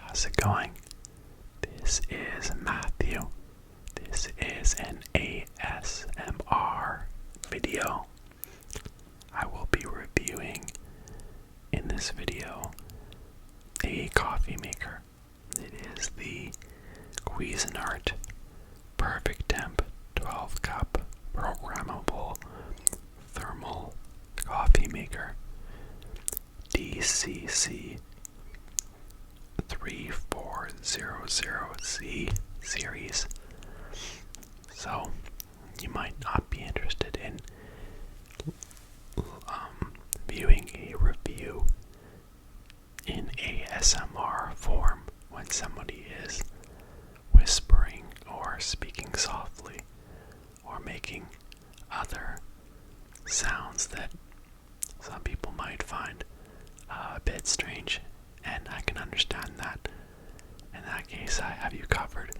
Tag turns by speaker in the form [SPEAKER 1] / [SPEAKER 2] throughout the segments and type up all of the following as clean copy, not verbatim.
[SPEAKER 1] How's it going? This is Matthew. This is an ASMR video. I will be reviewing in this video a coffee maker. It is the Cuisinart PerfecTemp 12 cup programmable thermal coffee maker DCC 3400C series. So you might not be interested in viewing a review in ASMR form when somebody is whispering or speaking softly or making other sounds that some people might find a bit strange, and I can understand that. In that case, I have you covered.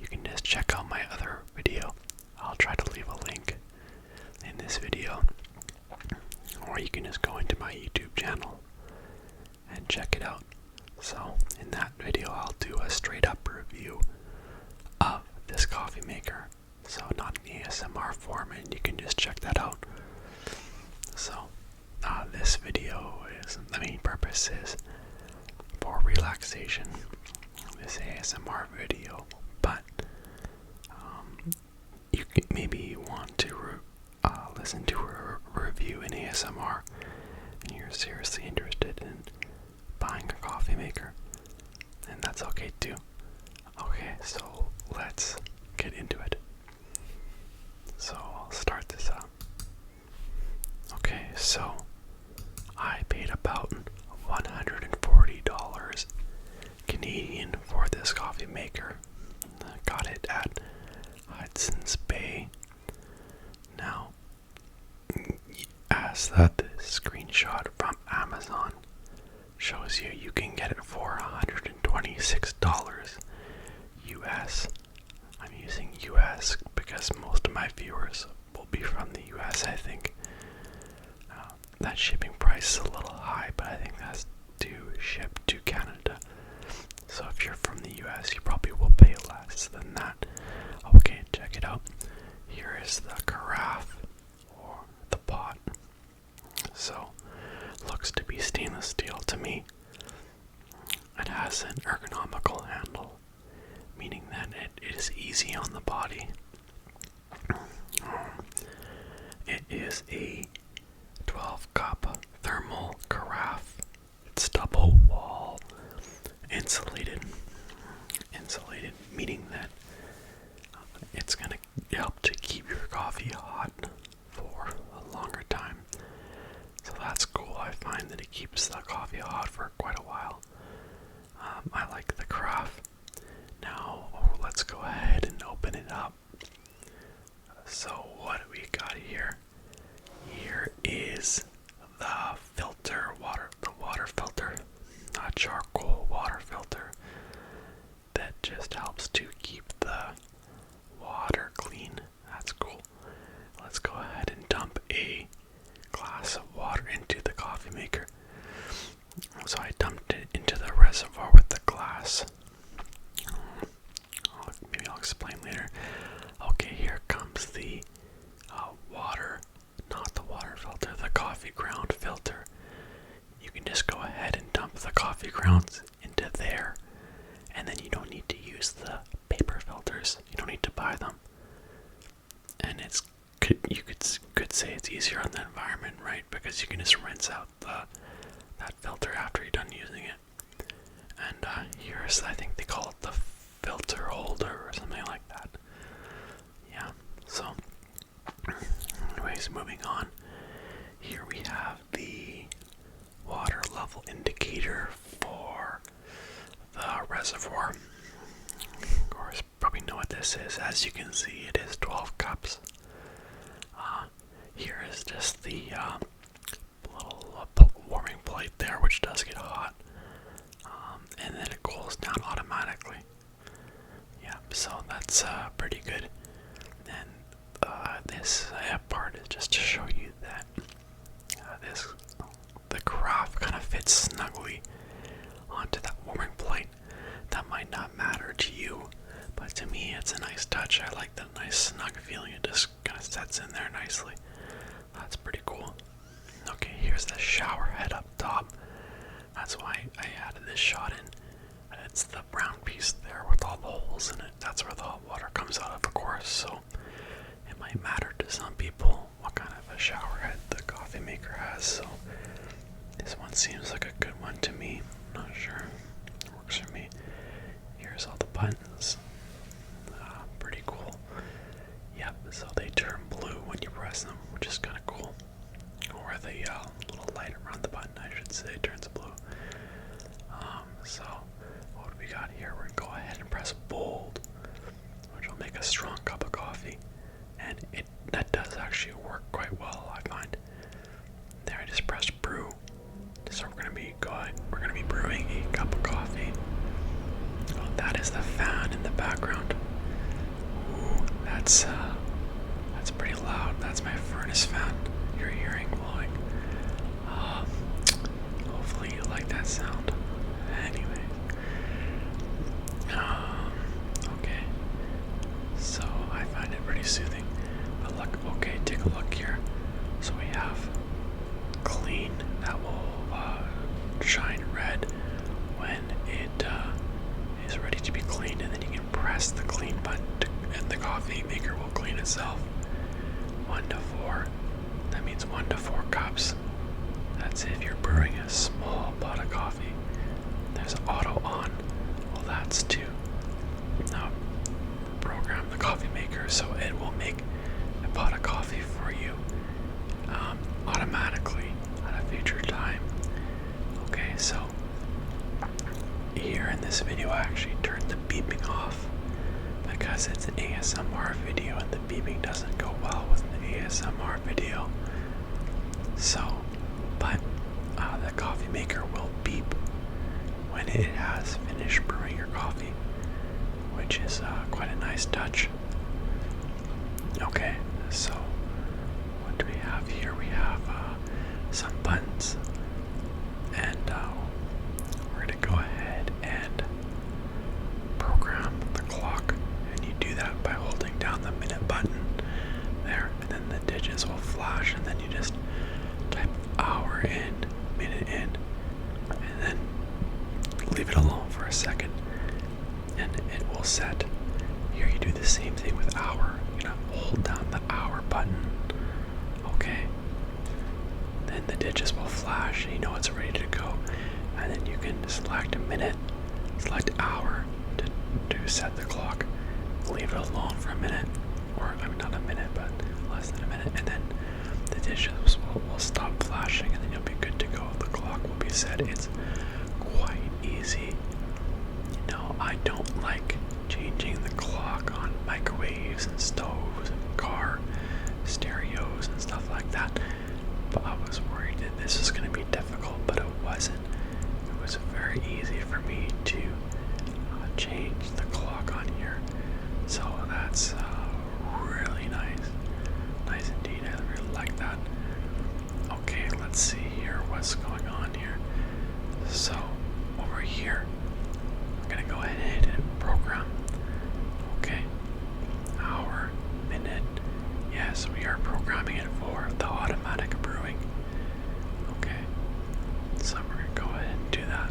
[SPEAKER 1] You can just check out my other video. I'll try to leave a link in this video, or you can just go into my YouTube channel and check it out. So in that video, I'll do a straight up review of this coffee maker, so not in ASMR form, and you can just check that out. So this video is, the main purpose is for relaxation, this ASMR video, but you maybe want to listen to a review in ASMR and you're seriously interested in buying a coffee maker, and that's okay too. Okay, so let's get into it. So I'll start this up. Okay, so I paid about $140 Canadian for this coffee maker. I got it at Hudson's Bay. Now, as that screenshot from Amazon shows you, you can get it for $126 US. I'm using US because most of my viewers will be from the US, I think. That shipping price is a little high, but I think that's to ship to Canada. So if you're from the US, you probably will pay less than that. Okay, check it out. Here is the carafe, or the pot. So, looks to be stainless steel to me. It has an ergonomical handle, meaning that it is easy on the body. It is a 12 cup thermal carafe. It's double wall insulated, meaning that it's going to help to keep your coffee hot for a longer time. So that's cool. I find that it keeps the coffee hot for quite a while. I like the carafe. Now let's go ahead and open it up. So what do we got here? Here is the filter, the water filter, charcoal water filter that just helps to keep the water clean. That's cool. Let's go ahead and dump a glass of water into the coffee maker. So I dumped it into the reservoir with the glass. Maybe I'll explain later. Okay, here comes the water, not the water filter, the coffee ground filter. You can just go ahead and dump the coffee grounds into there, and then you don't need to use the paper filters. You don't need to buy them. And you could say it's easier on the environment, right? Because you can just rinse out that filter after you're done using it. And here's, I think they call it the filter holder or something like that. Yeah, so anyways, moving on. Here we have the water level indicator for the reservoir. Of course, probably know what this is. As you can see, it is 12 cups. Here is just the little warming plate there, which does get hot, and then it cools down automatically. Yeah, so that's pretty good. And this part is just to show you that the carafe kind of fits snugly onto that warming plate. that's why I added this shot in. It's the brown piece there with all the holes in it. That's where the hot water comes out of course. So it might matter to some people what kind of a shower head the coffee maker has. So this one seems like a good one to me. Not sure. It works for me. Here's all the buttons. Pretty cool. Yep, so they turn blue when you press them, which is kind of cool. Or the little light around the button, I should say, turns blue. So what do we got here? We're going to go ahead and press bold, which will make a strong cup of coffee. And that does actually work quite well, I find. There, I just pressed brew. So we're going to be brewing a cup of coffee. Oh, that is the fan in the background. Ooh, that's pretty loud. That's my furnace fan you're hearing blowing. Hopefully you like that sound. Anyway. Okay. So I find it pretty soothing. But look, okay, take a look here. So we have clean, that will shine red when it is ready to be cleaned, and then you can press the clean button and the coffee maker will clean itself. 1 to 4, that means 1 to 4 cups. That's if you're brewing a small pot of coffee. There's auto on, well that's to program the coffee maker so it will make a pot of coffee for you automatically at a future time. Okay, so here in this video I actually turned the beeping off because it's an ASMR video and the beeping doesn't go well with an ASMR video. So, but the coffee maker will beep when it has finished brewing your coffee, which is quite a nice touch. Okay, so what do we have here? We have some buttons, and we're going to go ahead and program the clock, and you do that by holding down the minute button there, and then the digits will flash, and then you just type hour in, minute in, and then leave it alone for a second, and it will set. Here you do the same thing with hour. You're going to hold down the hour button, okay? Then the digits will flash, and you know it's ready to go, and then you can select a minute, select hour to set the clock, leave it alone for a minute, or I mean not a minute, but less than a minute, and then the digits will stop flashing, and then you'll be good to go. The clock will be set. It's quite easy. You know, I don't like changing the clock on microwaves and stoves and car stereos and stuff like that, but I was worried that this was going to be difficult, but it wasn't. It was very easy for me to change the clock on here, so that's really nice. Nice indeed. I really like that. Okay, let's see here what's going on here. So over here, I'm gonna go ahead and program. Okay, hour, minute. Yes, we are programming it for the automatic brewing. Okay, so we're gonna go ahead and do that.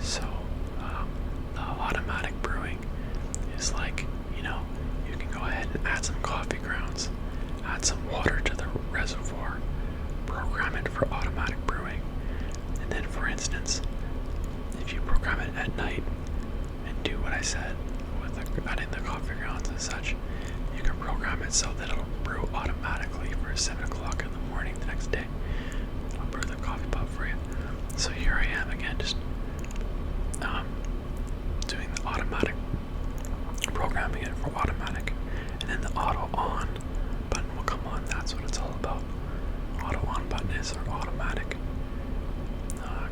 [SPEAKER 1] So the automatic brewing is like, you know, you can go ahead and add some coffee grounds, add some water to the reservoir, program it for automatic brewing, and then for instance, if you program it at night and do what I said with adding the coffee grounds and such, you can program it so that it'll brew automatically for 7 o'clock in the morning the next day. It'll brew the coffee pot for you. So here I am again, just doing the automatic, programming it for automatic, and then the auto on button will come on. That's what it's all about. Auto on button is our automatic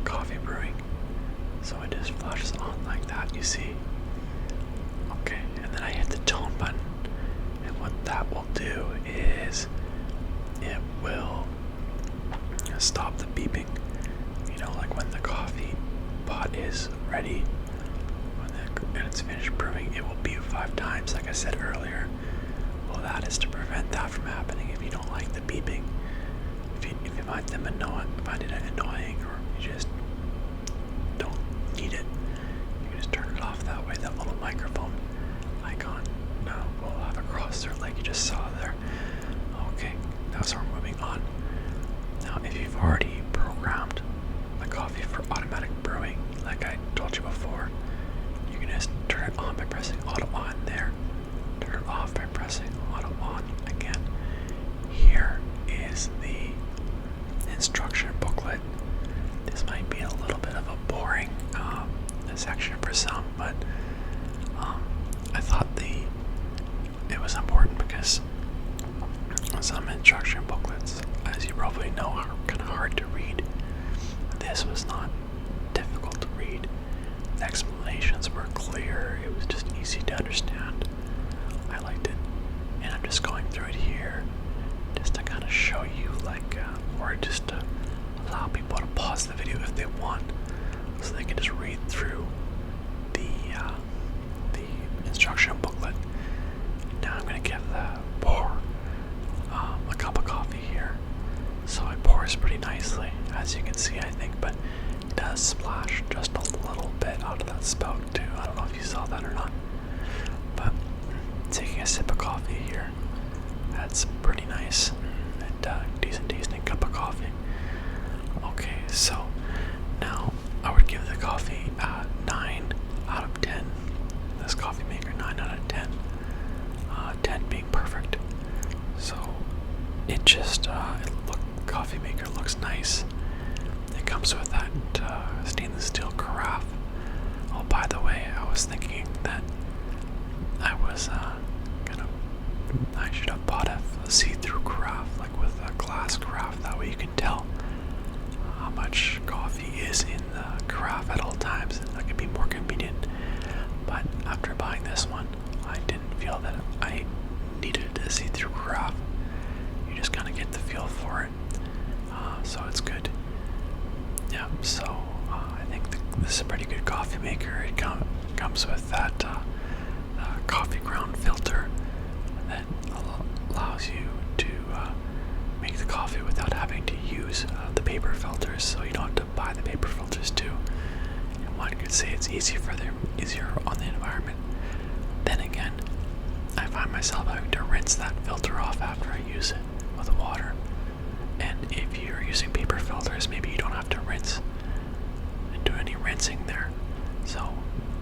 [SPEAKER 1] coffee brewing, so it just flashes on like that, you see. Okay, and then I hit the tone button, and what that will do is it will stop the beeping. You know, like when the coffee pot is ready, and it's finished brewing, it will beep 5 times, like I said earlier. Well, that is to prevent that from happening if you don't like the beeping. If you find it annoying, or you just turn it on by pressing auto on there. Turn it off by pressing auto on again. Here is the instruction booklet. This might be a little bit of a boring section for some, but I thought it was important because some instruction booklets, as you probably know, are kind of hard to read. This was not difficult to read. The explanations were clear. It was just easy to understand. I liked it, and I'm just going through it here just to kind of show you, or just to allow people to pause the video if they want, so they can just read through the instruction booklet. Now I'm going to give the pour a cup of coffee here. So it pours pretty nicely, as you can see, I think, but it does splash just a little bit out of that spout too. I don't know if you saw that or not, but taking a sip of coffee here, that's pretty nice and decent tasting cup of coffee. Okay, so now I would give the coffee 9 out of 10. This coffee maker, 9 out of 10. 10 being perfect. So it just coffee maker looks nice. It comes with that stainless steel carafe. Oh, by the way, I was thinking that I should have bought a see-through carafe, like with a glass carafe. That way you can tell how much coffee is in the carafe at all times, and that could be more convenient. But after buying this one, I didn't feel that I needed a see-through carafe. You just kind of get the feel for it, so it's good. Yeah, so I think this is a pretty good coffee maker. It comes with that coffee ground filter that allows you to make the coffee without having to use the paper filters, so you don't have to buy the paper filters too. And one could say it's easier on the environment. Then again, I find myself having to rinse that filter off after I use it with water. And if you're using paper filters, maybe you don't have to rinse and do any rinsing there. So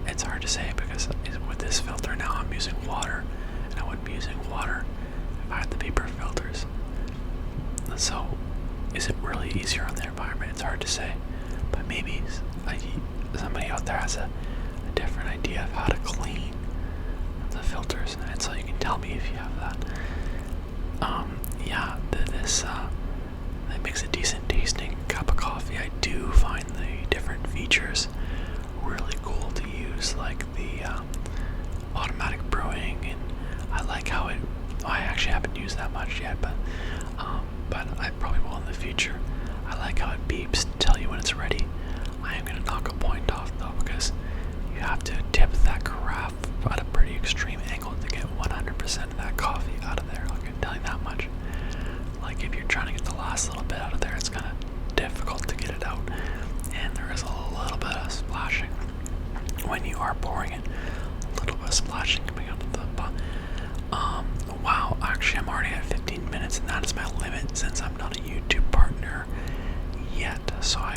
[SPEAKER 1] it's hard to say, because with this filter now I'm using water, and I wouldn't be using water if I had the paper filters. So is it really easier on the environment? It's hard to say, but maybe somebody out there has a different idea of how to clean the filters, and so you can tell me if you have that. That makes a decent tasting cup of coffee. I do find the different features really cool to use, like the automatic brewing, and I like how I actually haven't used that much yet, but I probably will in the future. I like how it beeps to tell you when it's ready. I am going to knock a point off though, because you have to tip that carafe at a pretty extreme angle to get 100% of that coffee out of there. I can tell you that much. Like, if you're trying to get the last little bit out of there, it's kind of difficult to get it out, and there is a little bit of splashing when you are pouring it. A little bit of splashing coming out of the bottom. Wow, actually I'm already at 15 minutes, and that is my limit since I'm not a YouTube partner yet, so I